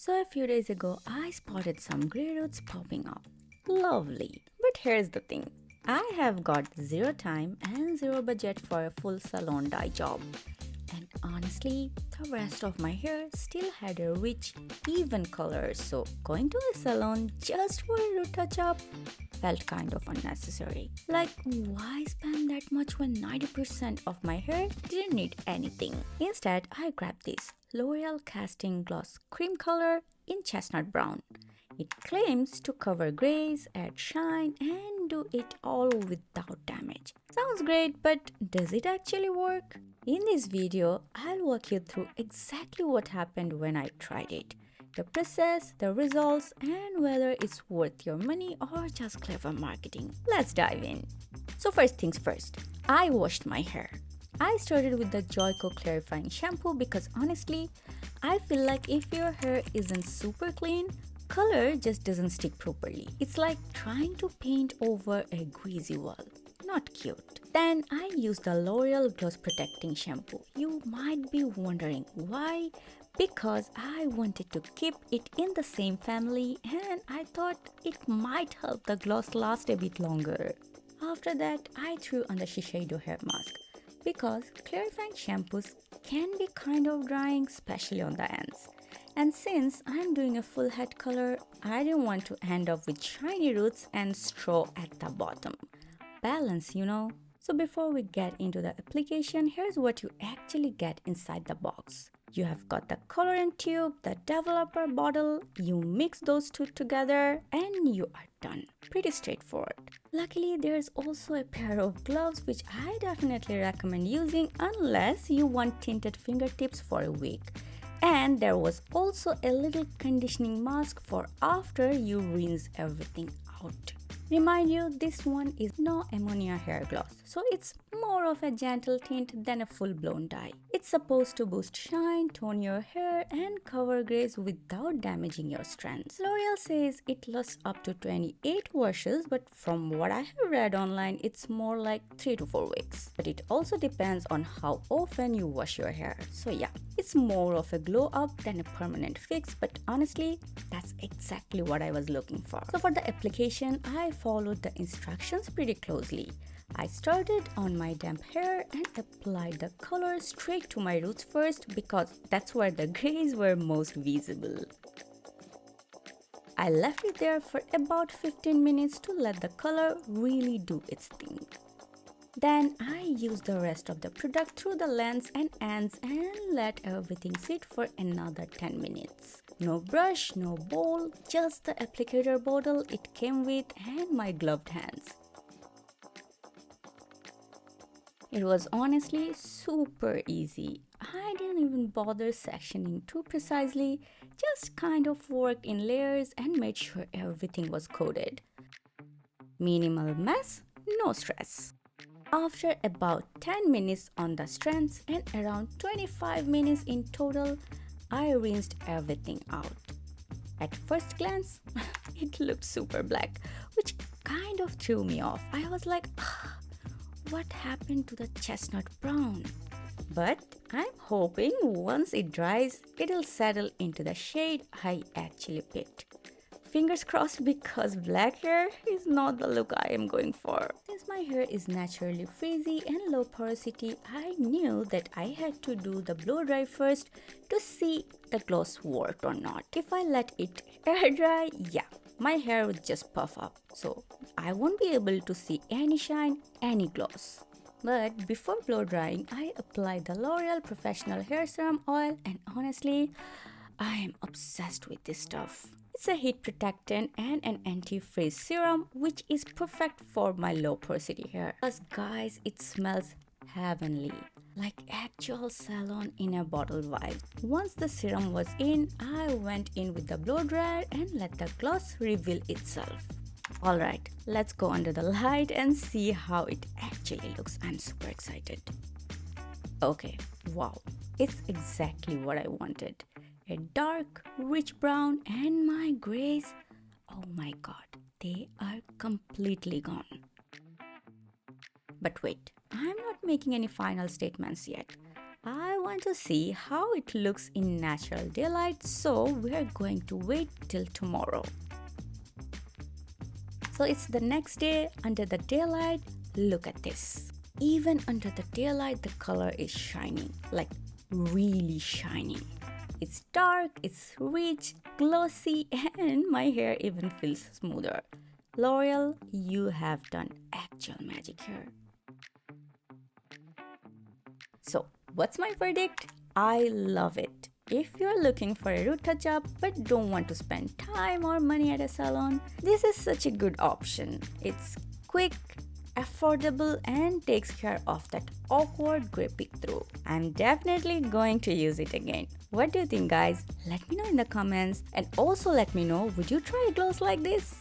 So a few days ago, I spotted some grey roots popping up. Lovely. But here's the thing. I have got zero time and zero budget for a full salon dye job. And honestly, the rest of my hair still had a rich, even color, so going to a salon just for a root touch-up felt kind of unnecessary. Like, why spend that much when 90% of my hair didn't need anything? Instead, I grabbed this L'Oreal Casting Gloss Cream color in Chestnut Brown. It claims to cover grays, add shine, and do it all without damage. Sounds great, but does it actually work? In this video, I'll walk you through exactly what happened when I tried it, the process, the results, and whether it's worth your money or just clever marketing. Let's dive in. So first things first, I washed my hair. I started with the Joico Clarifying Shampoo because honestly, I feel like if your hair isn't super clean, color just doesn't stick properly. It's like trying to paint over a greasy wall. Not cute. Then I used the L'Oreal Gloss Protecting Shampoo. You might be wondering why? Because I wanted to keep it in the same family and I thought it might help the gloss last a bit longer. After that, I threw on the Shiseido hair mask because clarifying shampoos can be kind of drying, especially on the ends. And since I'm doing a full head color, I didn't want to end up with shiny roots and straw at the bottom. Balance, you know. So before we get into the application, here's what you actually get inside the box. You have got the colorant tube, the developer bottle, you mix those two together and you are done. Pretty straightforward. Luckily, there's also a pair of gloves which I definitely recommend using unless you want tinted fingertips for a week. And there was also a little conditioning mask for after you rinse everything out. Remind you, this one is no ammonia hair gloss, so it's more of a gentle tint than a full-blown dye. It's supposed to boost shine, tone your hair, and cover grays without damaging your strands. L'Oreal says it lasts up to 28 washes, but from what I have read online, it's more like 3 to 4 weeks. But it also depends on how often you wash your hair. So yeah, it's more of a glow up than a permanent fix, but honestly, that's exactly what I was looking for. So for the application, I followed the instructions pretty closely. I started on my damp hair and applied the color straight to my roots first because that's where the grays were most visible. I left it there for about 15 minutes to let the color really do its thing. Then I used the rest of the product through the lens and ends and let everything sit for another 10 minutes. No brush, no bowl, just the applicator bottle it came with and my gloved hands. It was honestly super easy. I didn't even bother sectioning too precisely, just kind of worked in layers and made sure everything was coated. Minimal mess, no stress. After about 10 minutes on the strands and around 25 minutes in total, I rinsed everything out. At first glance, it looked super black, which kind of threw me off. I was like, what happened to the chestnut brown? But I'm hoping once it dries, it'll settle into the shade I actually picked. Fingers crossed because black hair is not the look I am going for. Since my hair is naturally frizzy and low porosity, I knew that I had to do the blow dry first to see the gloss worked or not. If I let it air dry, yeah, my hair would just puff up. So I won't be able to see any shine, any gloss. But before blow drying, I applied the L'Oreal Professional Hair Serum Oil and honestly, I am obsessed with this stuff. It's a heat protectant and an anti-frizz serum which is perfect for my low porosity hair. Plus guys, it smells heavenly, like actual salon in a bottle vibe. Once the serum was in, I went in with the blow dryer and let the gloss reveal itself. Alright, let's go under the light and see how it actually looks. I'm super excited. Okay, wow, it's exactly what I wanted. A dark, rich brown and my grays, oh my god, they are completely gone. But wait, I'm not making any final statements yet. I want to see how it looks in natural daylight, so we're going to wait till tomorrow. So it's the next day under the daylight. Look at this. Even under the daylight, the color is shining, like really shining. It's dark, it's rich, glossy, and my hair even feels smoother. L'Oreal, you have done actual magic here. So, what's my verdict? I love it. If you're looking for a root touch-up but don't want to spend time or money at a salon, this is such a good option. It's quick, affordable, and takes care of that awkward gripping through. I'm definitely going to use it again. What do you think, guys? Let me know in the comments, and also let me know, would you try a gloss like this?